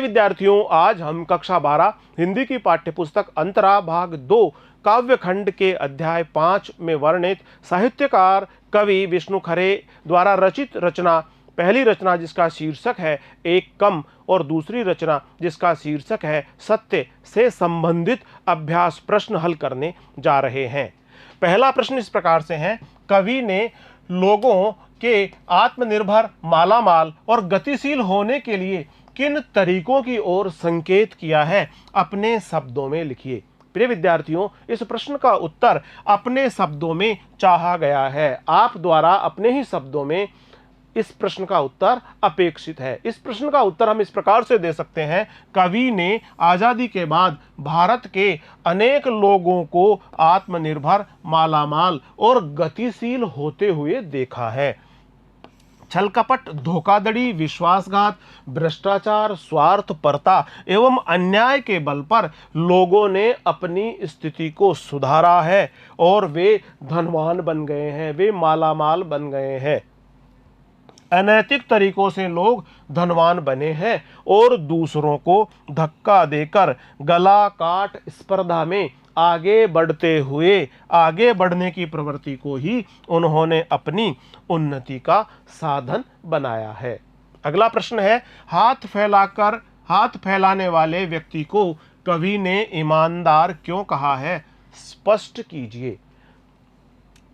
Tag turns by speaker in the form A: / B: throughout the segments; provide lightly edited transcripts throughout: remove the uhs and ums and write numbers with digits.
A: विद्यार्थियों, आज हम कक्षा 12 हिंदी की पाठ्यपुस्तक अंतरा भाग 2 काव्य खंड के अध्याय 5 में वर्णित साहित्यकार कवि विष्णु खरे द्वारा रचित रचना, पहली रचना जिसका शीर्षक है एक कम और दूसरी रचना जिसका शीर्षक है सत्य से संबंधित अभ्यास प्रश्न हल करने जा रहे हैं। पहला प्रश्न इस प्रकार से है, कवि ने लोगों के आत्मनिर्भर, मालामाल और गतिशील होने के लिए किन तरीकों की ओर संकेत किया है, अपने शब्दों में लिखिए। प्रिय विद्यार्थियों, इस प्रश्न का उत्तर अपने शब्दों में चाहा गया है। आप द्वारा अपने ही शब्दों में इस प्रश्न का उत्तर अपेक्षित है। इस प्रश्न का उत्तर हम इस प्रकार से दे सकते हैं, कवि ने आजादी के बाद भारत के अनेक लोगों को आत्मनिर्भर, मालामाल और गतिशील होते हुए देखा है। छलकपट, धोखाधड़ी, विश्वासघात, भ्रष्टाचार, स्वार्थपरता एवं अन्याय के बल पर लोगों ने अपनी स्थिति को सुधारा है और वे धनवान बन गए हैं, वे मालामाल बन गए हैं। अनैतिक तरीकों से लोग धनवान बने हैं और दूसरों को धक्का देकर गला काट स्पर्धा में आगे बढ़ते हुए आगे बढ़ने की प्रवृत्ति को ही उन्होंने अपनी उन्नति का साधन बनाया है। अगला प्रश्न है, हाथ फैलाने वाले व्यक्ति को कवि ने ईमानदार क्यों कहा है, स्पष्ट कीजिए।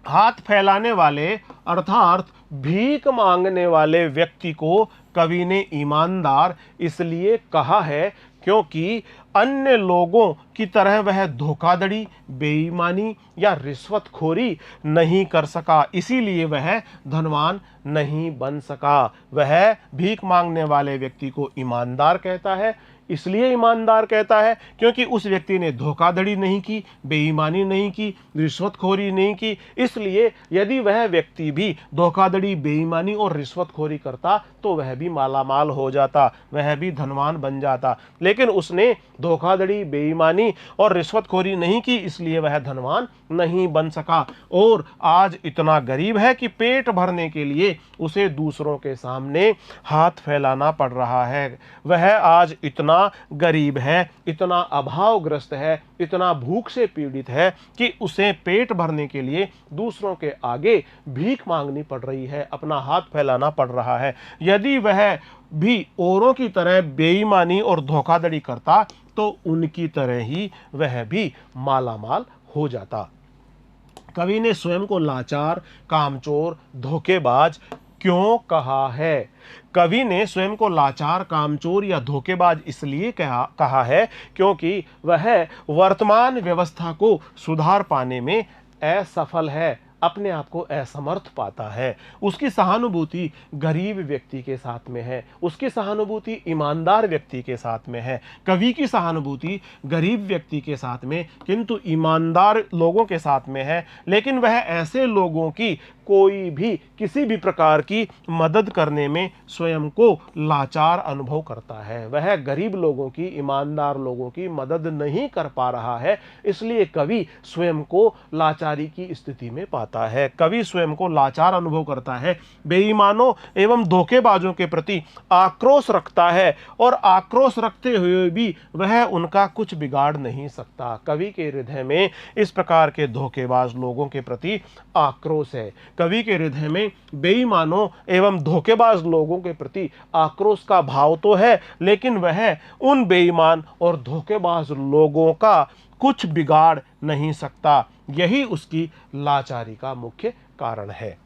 A: हाथ फैलाने वाले अर्थात भीख मांगने वाले व्यक्ति को कवि ने ईमानदार इसलिए कहा है क्योंकि अन्य लोगों की तरह वह धोखाधड़ी, बेईमानी या रिश्वतखोरी नहीं कर सका, इसीलिए वह धनवान नहीं बन सका। वह भीख मांगने वाले व्यक्ति को ईमानदार कहता है, इसलिए ईमानदार कहता है क्योंकि उस व्यक्ति ने धोखाधड़ी नहीं की, बेईमानी नहीं की, रिश्वतखोरी नहीं की। इसलिए यदि वह व्यक्ति भी धोखाधड़ी, बेईमानी और रिश्वतखोरी करता तो वह भी मालामाल हो जाता, वह भी धनवान बन जाता, लेकिन उसने धोखाधड़ी, बेईमानी और रिश्वतखोरी नहीं की, इसलिए वह धनवान नहीं बन सका और आज इतना गरीब है कि पेट भरने के लिए उसे दूसरों के सामने हाथ फैलाना पड़ रहा है। वह आज इतना गरीब है, इतना अभावग्रस्त है, इतना भूख से पीड़ित है कि उसे पेट भरने के लिए दूसरों के आगे भीख मांगनी पड़ रही है, अपना हाथ फैलाना पड़ रहा है। यदि वह भी औरों की तरह बेईमानी और धोखाधड़ी करता तो उनकी तरह ही वह भी मालामाल हो जाता। कवि ने स्वयं को लाचार, कामचोर, धोखेबाज क्यों कहा है? कवि ने स्वयं को लाचार, कामचोर या धोखेबाज इसलिए कहा है क्योंकि वह वर्तमान व्यवस्था को सुधार पाने में असफल है, अपने आप को असमर्थ पाता है। उसकी सहानुभूति गरीब व्यक्ति के साथ में है, उसकी सहानुभूति ईमानदार व्यक्ति के साथ में है। कवि की सहानुभूति गरीब व्यक्ति के साथ में किंतु ईमानदार लोगों के साथ में है, लेकिन वह ऐसे लोगों की कोई भी किसी भी प्रकार की मदद करने में स्वयं को लाचार अनुभव करता है। वह गरीब लोगों की, ईमानदार लोगों की मदद नहीं कर पा रहा है, इसलिए कवि स्वयं को लाचारी की स्थिति में पाता है। कवि स्वयं को लाचार अनुभव करता है, बेईमानों एवं धोखेबाजों के प्रति आक्रोश रखता है और आक्रोश रखते हुए भी वह उनका कुछ बिगाड़ नहीं सकता। कवि के हृदय में इस प्रकार के धोखेबाज लोगों के प्रति आक्रोश है। कवि के हृदय में बेईमानों एवं धोखेबाज लोगों के प्रति आक्रोश का भाव तो है, लेकिन वह उन बेईमान और धोखेबाज लोगों का कुछ बिगाड़ नहीं सकता। यही उसकी लाचारी का मुख्य कारण है।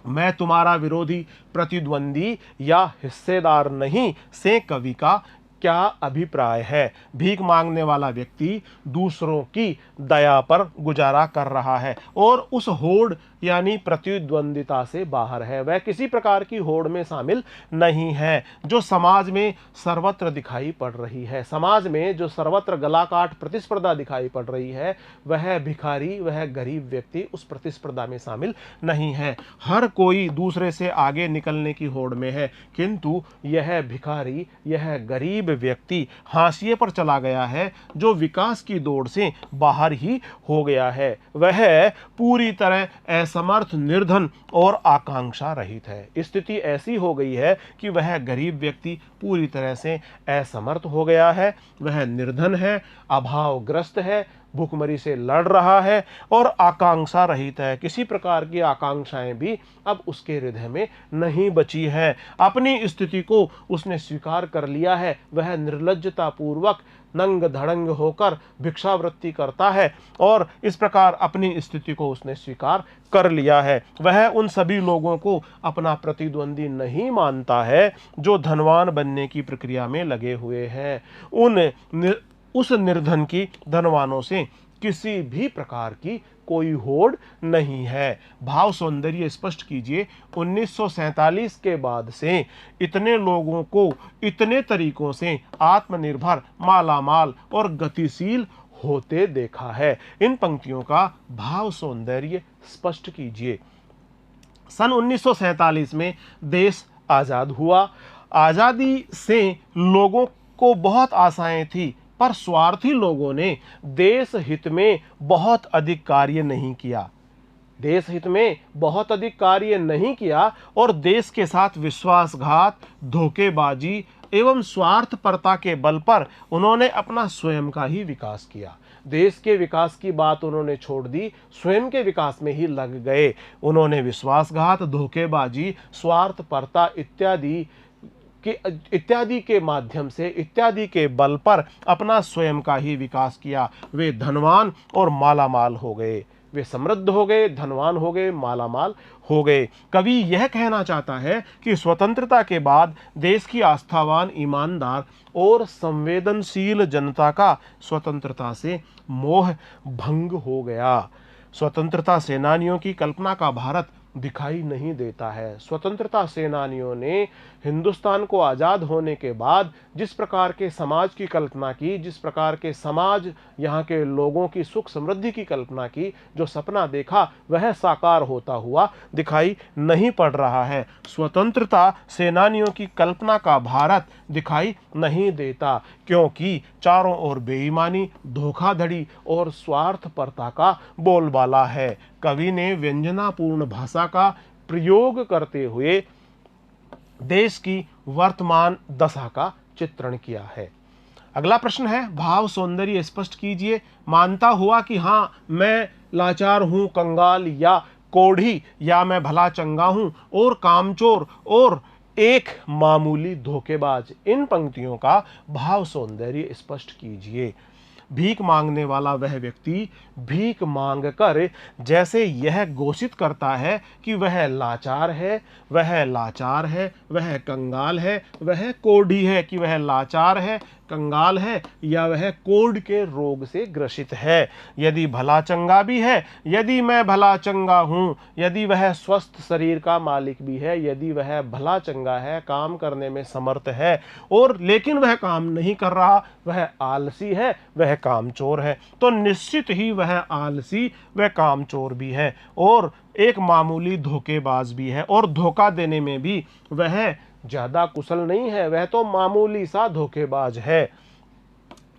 A: मैं तुम्हारा विरोधी, प्रतिद्वंदी या हिस्सेदार नहीं से कवि का क्या अभिप्राय है? भीख मांगने वाला व्यक्ति दूसरों की दया पर गुजारा कर रहा है और उस होड़ यानी प्रतिद्वंदिता से बाहर है। वह किसी प्रकार की होड़ में शामिल नहीं है जो समाज में सर्वत्र दिखाई पड़ रही है। समाज में जो सर्वत्र गलाकाट प्रतिस्पर्धा दिखाई पड़ रही है, वह भिखारी, वह गरीब व्यक्ति उस प्रतिस्पर्धा में शामिल नहीं है। हर कोई दूसरे से आगे निकलने की होड़ में है, किंतु यह भिखारी, यह गरीब गरीब व्यक्ति हाशिए पर चला गया है, जो विकास की दौड़ से बाहर ही हो गया है। वह पूरी तरह असमर्थ, निर्धन और आकांक्षा रहित है। स्थिति ऐसी हो गई है कि वह गरीब व्यक्ति पूरी तरह से असमर्थ हो गया है, वह निर्धन है, अभावग्रस्त है, भूखमरी से लड़ रहा है और आकांक्षा रहित है। किसी प्रकार की आकांक्षाएं भी अब उसके हृदय में नहीं बची है। अपनी स्थिति को उसने स्वीकार कर लिया है। वह निर्लज्जता पूर्वक नंग धड़ंग होकर भिक्षावृत्ति करता है और इस प्रकार अपनी स्थिति को उसने स्वीकार कर लिया है। वह उन सभी लोगों को अपना प्रतिद्वंदी नहीं मानता है जो धनवान बनने की प्रक्रिया में लगे हुए हैं। उस निर्धन की धनवानों से किसी भी प्रकार की कोई होड़ नहीं है। भाव सौंदर्य स्पष्ट कीजिए। 1947 के बाद से इतने लोगों को इतने तरीकों से आत्मनिर्भर, मालामाल और गतिशील होते देखा है। इन पंक्तियों का भाव सौंदर्य स्पष्ट कीजिए। सन 1947 में देश आजाद हुआ। आजादी से लोगों को बहुत आशाएं थी, पर स्वार्थी लोगों ने देश हित में बहुत अधिक कार्य नहीं किया। देश हित में बहुत अधिक कार्य नहीं किया और देश के साथ विश्वासघात, धोखेबाजी एवं स्वार्थपरता के बल पर उन्होंने अपना स्वयं का ही विकास किया। देश के विकास की बात उन्होंने छोड़ दी, स्वयं के विकास में ही लग गए। उन्होंने विश्वासघात, धोखेबाजी, स्वार्थपरता इत्यादि के माध्यम से, इत्यादि के बल पर अपना स्वयं का ही विकास किया। वे धनवान और मालामाल हो गए। वे समृद्ध हो गए, धनवान हो गए, मालामाल हो गए। कवि यह कहना चाहता है कि स्वतंत्रता के बाद देश की आस्थावान, ईमानदार और संवेदनशील जनता का स्वतंत्रता से मोह भंग हो गया। स्वतंत्रता सेनानियों की कल्पना का भारत दिखाई नहीं देता है। स्वतंत्रता सेनानियों ने हिंदुस्तान को आज़ाद होने के बाद जिस प्रकार के समाज की कल्पना की, जिस प्रकार के समाज, यहाँ के लोगों की सुख समृद्धि की कल्पना की, जो सपना देखा, वह साकार होता हुआ दिखाई नहीं पड़ रहा है। स्वतंत्रता सेनानियों की कल्पना का भारत दिखाई नहीं देता, क्योंकि चारों ओर बेईमानी, धोखाधड़ी और स्वार्थपरता का बोलबाला है। कवि ने व्यंजनापूर्ण भाषा का प्रयोग करते हुए देश की वर्तमान दशा का चित्रण किया है। अगला प्रश्न है, भाव सौंदर्य स्पष्ट कीजिए। मानता हुआ कि हाँ, मैं लाचार हूं, कंगाल या कोढ़ी, या मैं भला चंगा हूं और कामचोर और एक मामूली धोखेबाज। इन पंक्तियों का भाव सौंदर्य स्पष्ट कीजिए। भीख मांगने वाला वह व्यक्ति भीख मांगकर जैसे यह घोषित करता है कि वह लाचार है, वह लाचार है, वह कंगाल है, वह कोढ़ी है, कि वह लाचार है, कंगाल है या वह कोढ़ के रोग से ग्रसित है। यदि भला चंगा भी है, यदि मैं भला चंगा हूँ, यदि वह स्वस्थ शरीर का मालिक भी है, यदि वह भला चंगा है, काम करने में समर्थ है और लेकिन वह काम नहीं कर रहा, वह आलसी है, वह कामचोर है, तो निश्चित ही वह आलसी व कामचोर भी है और एक मामूली धोखेबाज भी है, और धोखा देने में भी वह ज्यादा कुशल नहीं है, वह तो मामूली सा धोखेबाज है।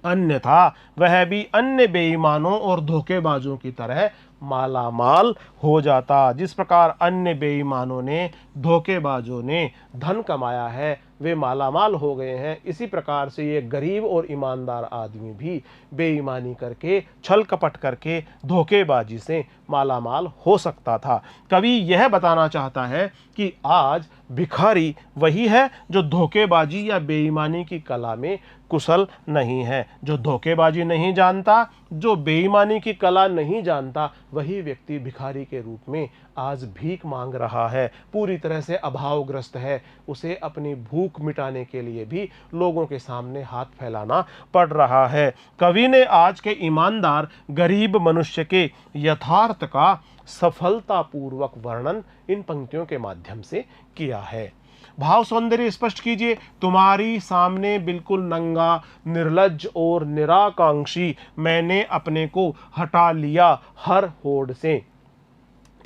A: अन्यथा वह भी अन्य बेईमानों और धोखेबाजों की तरह मालामाल हो जाता। जिस प्रकार अन्य बेईमानों ने, धोखेबाजों ने धन कमाया है, वे मालामाल हो गए हैं, इसी प्रकार से ये गरीब और ईमानदार आदमी भी बेईमानी करके, छल कपट करके, धोखेबाजी से मालामाल हो सकता था। कवि यह बताना चाहता है कि आज भिखारी वही है जो धोखेबाजी या बेईमानी की कला में कुशल नहीं है। जो धोखेबाजी नहीं जानता, जो बेईमानी की कला नहीं जानता, वही व्यक्ति भिखारी के रूप में आज भीख मांग रहा है, पूरी तरह से अभावग्रस्त है। उसे अपनी भूख मिटाने के लिए भी लोगों के सामने हाथ फैलाना पड़ रहा है। कवि ने आज के ईमानदार गरीब मनुष्य के यथार्थ का सफलतापूर्वक वर्णन इन पंक्तियों के माध्यम से किया है। भाव सौंदर्य स्पष्ट कीजिए। तुम्हारी सामने बिल्कुल नंगा, निर्लज्ज और निराकांक्षी मैंने अपने को हटा लिया हर होड़ से।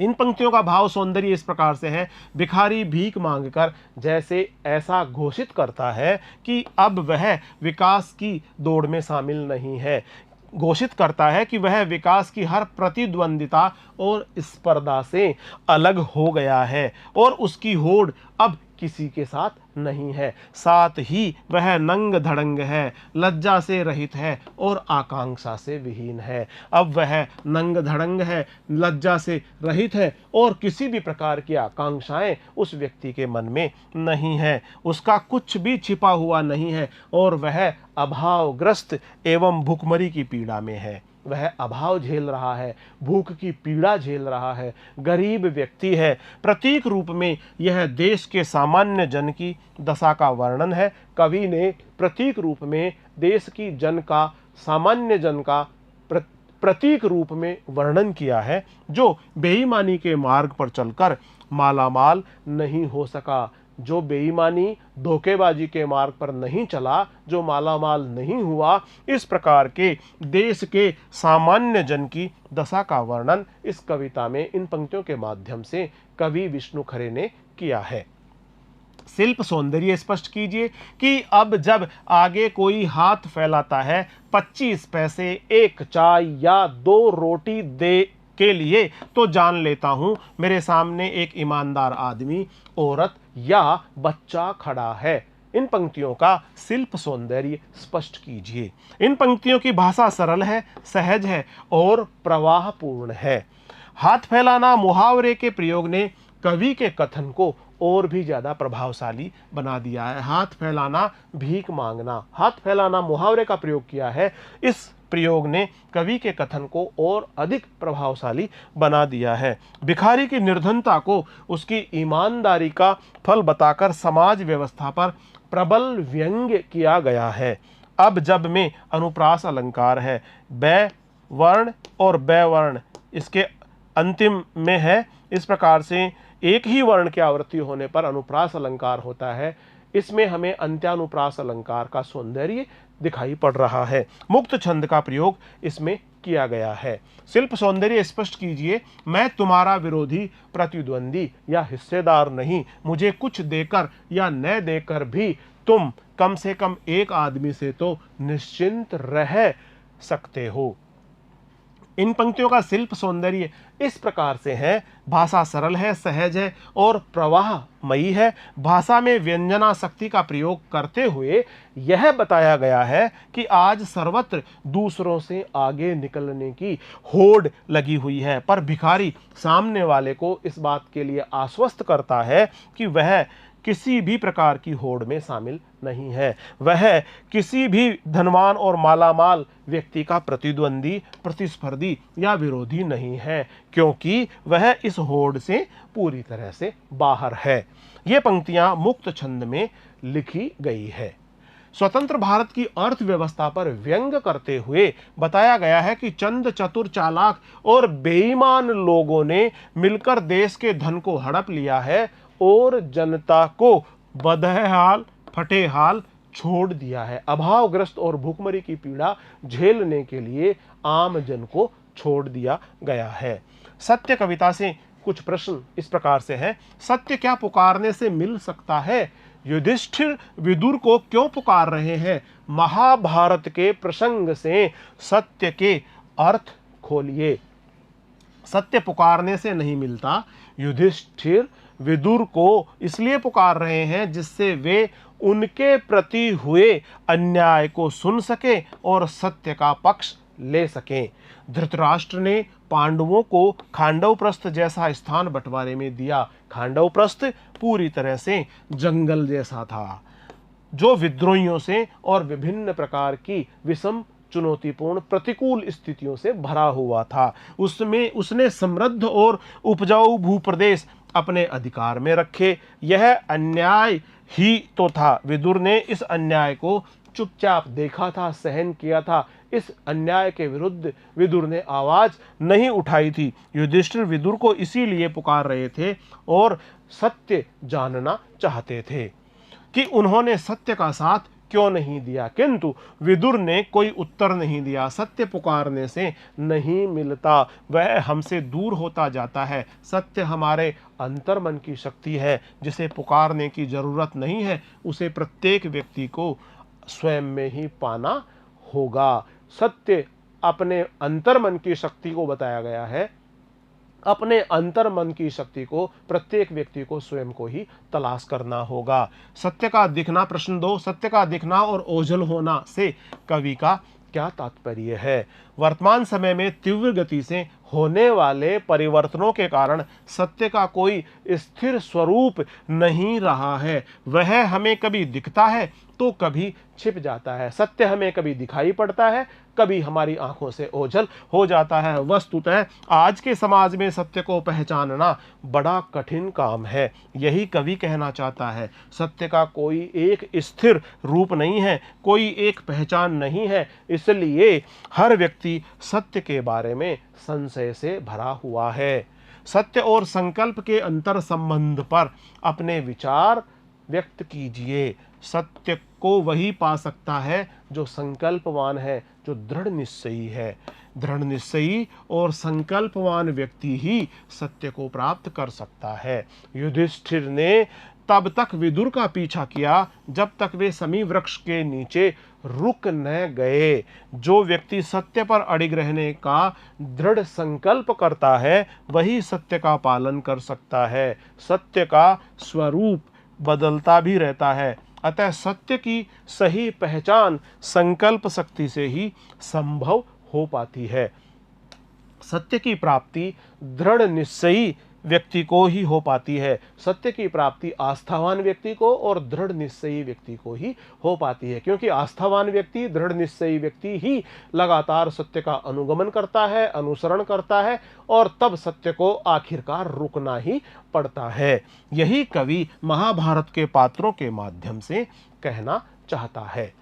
A: इन पंक्तियों का भाव सौंदर्य इस प्रकार से है। भिखारी भीख मांगकर जैसे ऐसा घोषित करता है कि अब वह विकास की दौड़ में शामिल नहीं है, घोषित करता है कि वह विकास की हर प्रतिद्वंदिता और स्पर्धा से अलग हो गया है और उसकी होड़ अब किसी के साथ नहीं है। साथ ही वह नंग धड़ंग है, लज्जा से रहित है और आकांक्षा से विहीन है। अब वह नंग धड़ंग है, लज्जा से रहित है और किसी भी प्रकार की आकांक्षाएं उस व्यक्ति के मन में नहीं है। उसका कुछ भी छिपा हुआ नहीं है और वह अभावग्रस्त एवं भूखमरी की पीड़ा में है। वह अभाव झेल रहा है, भूख की पीड़ा झेल रहा है, गरीब व्यक्ति है। प्रतीक रूप में यह देश के सामान्य जन की दशा का वर्णन है। कवि ने प्रतीक रूप में देश की जन का, सामान्य जन का प्रतीक रूप में वर्णन किया है, जो बेईमानी के मार्ग पर चलकर मालामाल नहीं हो सका, जो बेईमानी धोखेबाजी के मार्ग पर नहीं चला, जो मालामाल नहीं हुआ। इस प्रकार के देश के सामान्य जन की दशा का वर्णन इस कविता में इन पंक्तियों के माध्यम से कवि विष्णु खरे ने किया है। शिल्प सौंदर्य स्पष्ट कीजिए कि अब जब आगे कोई हाथ फैलाता है 25 पैसे, एक चाय या 2 रोटी दे के लिए, तो जान लेता हूं मेरे सामने एक ईमानदार आदमी, औरत या बच्चा खड़ा है। इन पंक्तियों का शिल्प सौंदर्य स्पष्ट कीजिए। इन पंक्तियों की भाषा सरल है, सहज है और प्रवाहपूर्ण है। हाथ फैलाना मुहावरे के प्रयोग ने कवि के कथन को और भी ज्यादा प्रभावशाली बना दिया है। हाथ फैलाना, भीख मांगना, हाथ फैलाना मुहावरे का प्रयोग किया है। इस प्रयोग ने कवि के कथन को और अधिक प्रभावशाली बना दिया है। भिखारी की निर्धनता को उसकी ईमानदारी का फल बताकर समाज व्यवस्था पर प्रबल व्यंग्य किया गया है। अब जब में अनुप्रास अलंकार है, बै वर्ण और बै वर्ण इसके अंतिम में है। इस प्रकार से एक ही वर्ण की आवृत्ति होने पर अनुप्रास अलंकार होता है। इसमें हमें अंत्यानुप्रास अलंकार का सौंदर्य दिखाई पड़ रहा है। मुक्त छंद का प्रयोग इसमें किया गया है। शिल्प सौंदर्य स्पष्ट कीजिए। मैं तुम्हारा विरोधी, प्रतिद्वंदी या हिस्सेदार नहीं। मुझे कुछ देकर या न देकर भी तुम कम से कम एक आदमी से तो निश्चिंत रह सकते हो। इन पंक्तियों का शिल्प सौंदर्य इस प्रकार से है। भाषा सरल है, सहज है और प्रवाहमयी है। भाषा में व्यंजना शक्ति का प्रयोग करते हुए यह बताया गया है कि आज सर्वत्र दूसरों से आगे निकलने की होड़ लगी हुई है, पर भिखारी सामने वाले को इस बात के लिए आश्वस्त करता है कि वह किसी भी प्रकार की होड़ में शामिल नहीं है। वह किसी भी धनवान और मालामाल व्यक्ति का प्रतिद्वंदी, प्रतिस्पर्धी या विरोधी नहीं है, क्योंकि वह इस होड़ से पूरी तरह से बाहर है। ये पंक्तियां मुक्त छंद में लिखी गई है। स्वतंत्र भारत की अर्थव्यवस्था पर व्यंग करते हुए बताया गया है कि चंद चतुर, चालाक और बेईमान लोगों ने मिलकर देश के धन को हड़प लिया है और जनता को बदहाल, फटेहाल छोड़ दिया है। अभावग्रस्त और भूखमरी की पीड़ा झेलने के लिए आम जन को छोड़ दिया गया है। सत्य कविता से कुछ प्रश्न इस प्रकार से हैं। सत्य क्या पुकारने से मिल सकता है? युधिष्ठिर विदुर को क्यों पुकार रहे हैं? महाभारत के प्रसंग से सत्य के अर्थ खोलिए। सत्य पुकारने से नहीं मिलता। युधिष्ठिर विदुर को इसलिए पुकार रहे हैं जिससे वे उनके प्रति हुए अन्याय को सुन सके और सत्य का पक्ष ले सकें। धृतराष्ट्र ने पांडवों को खांडवप्रस्थ जैसा स्थान बंटवारे में दिया। खांडवप्रस्थ पूरी तरह से जंगल जैसा था, जो विद्रोहियों से और विभिन्न प्रकार की विषम, चुनौतीपूर्ण, प्रतिकूल स्थितियों से भरा हुआ था। उसमें उसने समृद्ध और उपजाऊ भूप्रदेश अपने अधिकार में रखे। यह अन्याय ही तो था। विदुर ने इस अन्याय को चुपचाप देखा था, सहन किया था। इस अन्याय के विरुद्ध विदुर ने आवाज नहीं उठाई थी। युधिष्ठिर विदुर को इसीलिए पुकार रहे थे और सत्य जानना चाहते थे कि उन्होंने सत्य का साथ क्यों नहीं दिया, किंतु विदुर ने कोई उत्तर नहीं दिया। सत्य पुकारने से नहीं मिलता, वह हमसे दूर होता जाता है। सत्य हमारे अंतर्मन की शक्ति है, जिसे पुकारने की जरूरत नहीं है, उसे प्रत्येक व्यक्ति को स्वयं में ही पाना होगा। सत्य अपने अंतर्मन की शक्ति को बताया गया है। अपने अंतर्मन की शक्ति को प्रत्येक व्यक्ति को स्वयं को ही तलाश करना होगा। सत्य का दिखना, प्रश्न 2, सत्य का दिखना और ओझल होना से कवि का क्या तात्पर्य है? वर्तमान समय में तीव्र गति से होने वाले परिवर्तनों के कारण सत्य का कोई स्थिर स्वरूप नहीं रहा है। वह हमें कभी दिखता है तो कभी छिप जाता है। सत्य हमें कभी दिखाई पड़ता है, कभी हमारी आंखों से ओझल हो जाता है। वस्तुतः आज के समाज में सत्य को पहचानना बड़ा कठिन काम है। यही कवि कहना चाहता है। सत्य का कोई एक स्थिर रूप नहीं है, कोई एक पहचान नहीं है, इसलिए हर व्यक्ति सत्य के बारे में संशय से भरा हुआ है। सत्य और संकल्प के अंतर संबंध पर अपने विचार व्यक्त कीजिए। सत्य को वही पा सकता है जो संकल्पवान है, जो दृढ़ निश्चयी है। दृढ़ निश्चयी और संकल्पवान व्यक्ति ही सत्य को प्राप्त कर सकता है। युधिष्ठिर ने तब तक विदुर का पीछा किया जब तक वे समी वृक्ष के नीचे रुक न गए। जो व्यक्ति सत्य पर अड़िग रहने का दृढ़ संकल्प करता है, वही सत्य का पालन कर सकता है। सत्य का स्वरूप बदलता भी रहता है, अतः सत्य की सही पहचान संकल्प शक्ति से ही संभव हो पाती है। सत्य की प्राप्ति दृढ़ निश्चयी व्यक्ति को ही हो पाती है। सत्य की प्राप्ति आस्थावान व्यक्ति को और दृढ़ निश्चयी व्यक्ति को ही हो पाती है, क्योंकि आस्थावान व्यक्ति, दृढ़ निश्चयी व्यक्ति ही लगातार सत्य का अनुगमन करता है, अनुसरण करता है, और तब सत्य को आखिरकार रुकना ही पड़ता है। यही कवि महाभारत के पात्रों के माध्यम से कहना चाहता है।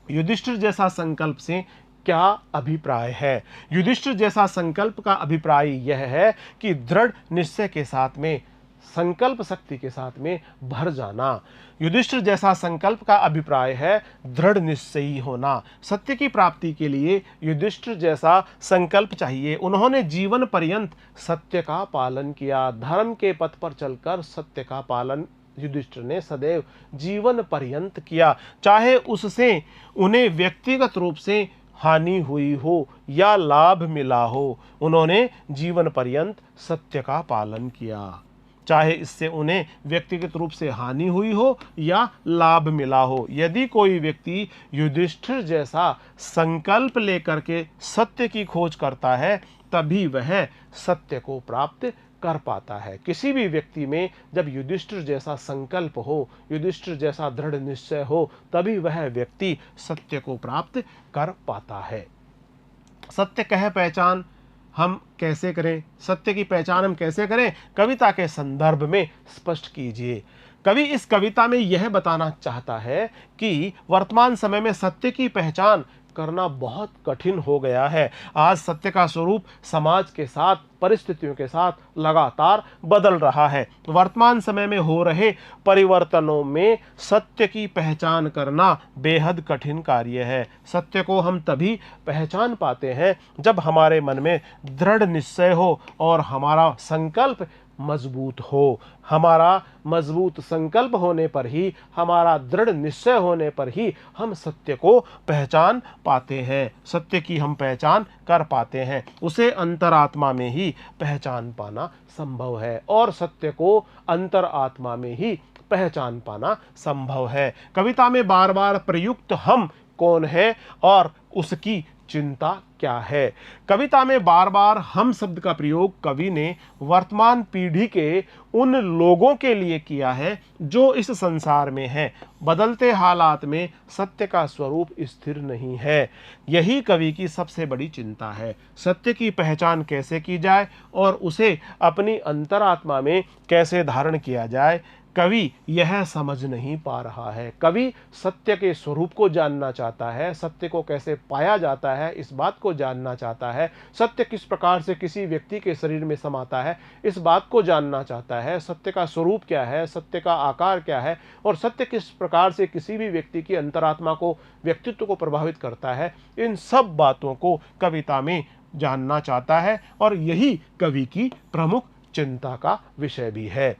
A: युधिष्ठिर जैसा संकल्प से क्या अभिप्राय है? युधिष्ठिर जैसा संकल्प का अभिप्राय यह है कि दृढ़ निश्चय के साथ में, संकल्प शक्ति के साथ में भर जाना। युधिष्ठिर जैसा संकल्प का अभिप्राय है दृढ़ निश्चयी होना। सत्य की प्राप्ति के लिए युधिष्ठिर जैसा संकल्प चाहिए। उन्होंने जीवन पर्यंत सत्य का पालन किया। धर्म के पथ पर चलकर सत्य का पालन युधिष्ठिर ने सदैव जीवन पर्यंत किया, चाहे उससे उन्हें व्यक्तिगत रूप से हानि हुई हो या लाभ मिला हो। उन्होंने जीवन पर्यंत सत्य का पालन किया, चाहे इससे उन्हें व्यक्तिगत रूप से हानि हुई हो या लाभ मिला हो। यदि कोई व्यक्ति युधिष्ठिर जैसा संकल्प लेकर के सत्य की खोज करता है, तभी वह सत्य को प्राप्त कर पाता है। किसी भी व्यक्ति में जब युधिष्ठिर जैसा संकल्प हो, युधिष्ठिर जैसा दृढ़ निश्चय हो, तभी वह व्यक्ति सत्य को प्राप्त कर पाता है। सत्य कह पहचान हम कैसे करें? सत्य की पहचान हम कैसे करें? कविता के संदर्भ में स्पष्ट कीजिए। कवि इस कविता में यह बताना चाहता है कि वर्तमान समय में सत्य की पहचान करना बहुत कठिन हो गया है। आज सत्य का स्वरूप समाज के साथ, परिस्थितियों के साथ लगातार बदल रहा है। वर्तमान समय में हो रहे परिवर्तनों में सत्य की पहचान करना बेहद कठिन कार्य है। सत्य को हम तभी पहचान पाते हैं जब हमारे मन में दृढ़ निश्चय हो और हमारा संकल्प मजबूत हो। हमारा मजबूत संकल्प होने पर ही, हमारा दृढ़ निश्चय होने पर ही हम सत्य को पहचान पाते हैं। सत्य की हम पहचान कर पाते हैं, उसे अंतरात्मा में ही पहचान पाना संभव है, और सत्य को अंतरात्मा में ही पहचान पाना संभव है। कविता में बार बार प्रयुक्त हम कौन है और उसकी चिंता क्या है? कविता में बार बार हम शब्द का प्रयोग कवि ने वर्तमान पीढ़ी के उन लोगों के लिए किया है जो इस संसार में हैं। बदलते हालात में सत्य का स्वरूप स्थिर नहीं है। यही कवि की सबसे बड़ी चिंता है। सत्य की पहचान कैसे की जाए और उसे अपनी अंतरात्मा में कैसे धारण किया जाए, कवि यह समझ नहीं पा रहा है। कवि सत्य के स्वरूप को जानना चाहता है, सत्य को कैसे पाया जाता है इस बात को जानना चाहता है, सत्य किस प्रकार से किसी व्यक्ति के शरीर में समाता है इस बात को जानना चाहता है, सत्य का स्वरूप क्या है, सत्य का आकार क्या है और सत्य किस प्रकार से किसी भी व्यक्ति की अंतरात्मा को, व्यक्तित्व को प्रभावित करता है, इन सब बातों को कविता में जानना चाहता है और यही कवि की प्रमुख चिंता का विषय भी है।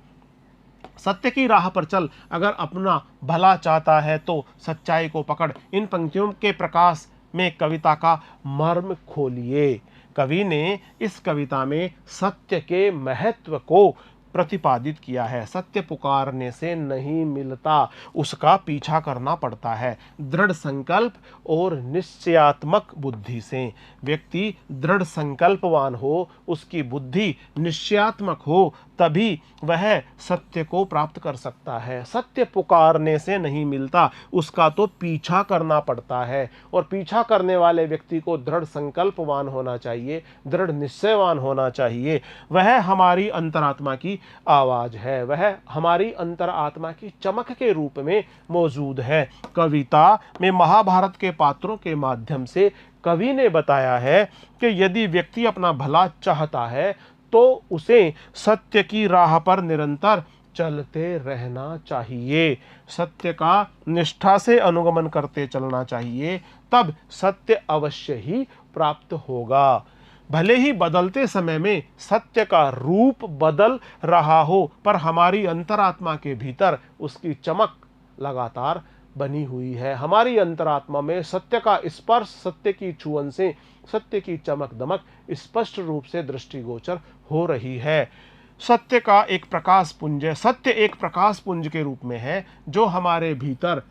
A: सत्य की राह पर चल, अगर अपना भला चाहता है तो सच्चाई को पकड़। इन पंक्तियों के प्रकाश में कविता का मर्म खोलिए। कवि ने इस कविता में सत्य के महत्व को प्रतिपादित किया है। सत्य पुकारने से नहीं मिलता, उसका पीछा करना पड़ता है दृढ़ संकल्प और निश्चयात्मक बुद्धि से। व्यक्ति दृढ़ संकल्पवान हो, उसकी बुद्धि निश्चयात्मक हो, तभी वह सत्य को प्राप्त कर सकता है। सत्य पुकारने से नहीं मिलता, उसका तो पीछा करना पड़ता है और पीछा करने वाले व्यक्ति को दृढ़ संकल्पवान होना चाहिए, दृढ़ निश्चयवान होना चाहिए। वह हमारी अंतरात्मा की आवाज है, वह हमारी अंतरात्मा की चमक के रूप में मौजूद है। कविता में महाभारत के पात्रों के माध्यम से कवि ने बताया है कि यदि व्यक्ति अपना भला चाहता है तो उसे सत्य की राह पर निरंतर चलते रहना चाहिए, सत्य का निष्ठा से अनुगमन करते चलना चाहिए, तब सत्य अवश्य ही प्राप्त होगा। भले ही बदलते समय में सत्य का रूप बदल रहा हो, पर हमारी अंतरात्मा के भीतर उसकी चमक लगातार बनी हुई है। हमारी अंतरात्मा में सत्य का स्पर्श, सत्य की छुअन से सत्य की चमक दमक स्पष्ट रूप से दृष्टिगोचर हो रही है। सत्य का एक प्रकाश पुंज है, सत्य एक प्रकाश पुंज के रूप में है जो हमारे भीतर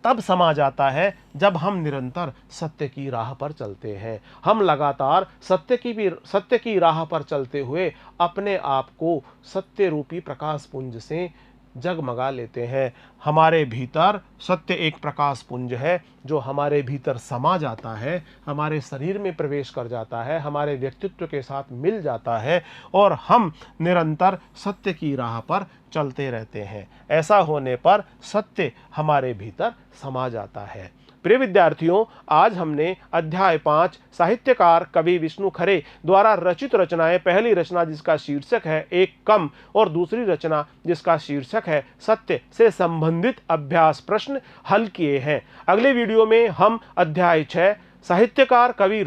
A: तब समा जाता है जब हम निरंतर सत्य की राह पर चलते हैं। हम लगातार सत्य की राह पर चलते हुए अपने आप को सत्य रूपी प्रकाश पुंज से जगमगा लेते हैं। हमारे भीतर सत्य एक प्रकाश पुंज है जो हमारे भीतर समा जाता है, हमारे शरीर में प्रवेश कर जाता है, हमारे व्यक्तित्व के साथ मिल जाता है और हम निरंतर सत्य की राह पर चलते रहते हैं। ऐसा होने पर सत्य हमारे भीतर समा जाता है। प्रिय विद्यार्थियों, आज हमने अध्याय 5 साहित्यकार कवि विष्णु खरे द्वारा रचित रचनाएं, पहली रचना जिसका शीर्षक है एक कम और दूसरी रचना जिसका शीर्षक है सत्य से संबंधित अभ्यास प्रश्न हल किए हैं। अगले वीडियो में हम अध्याय 6 साहित्यकार कवि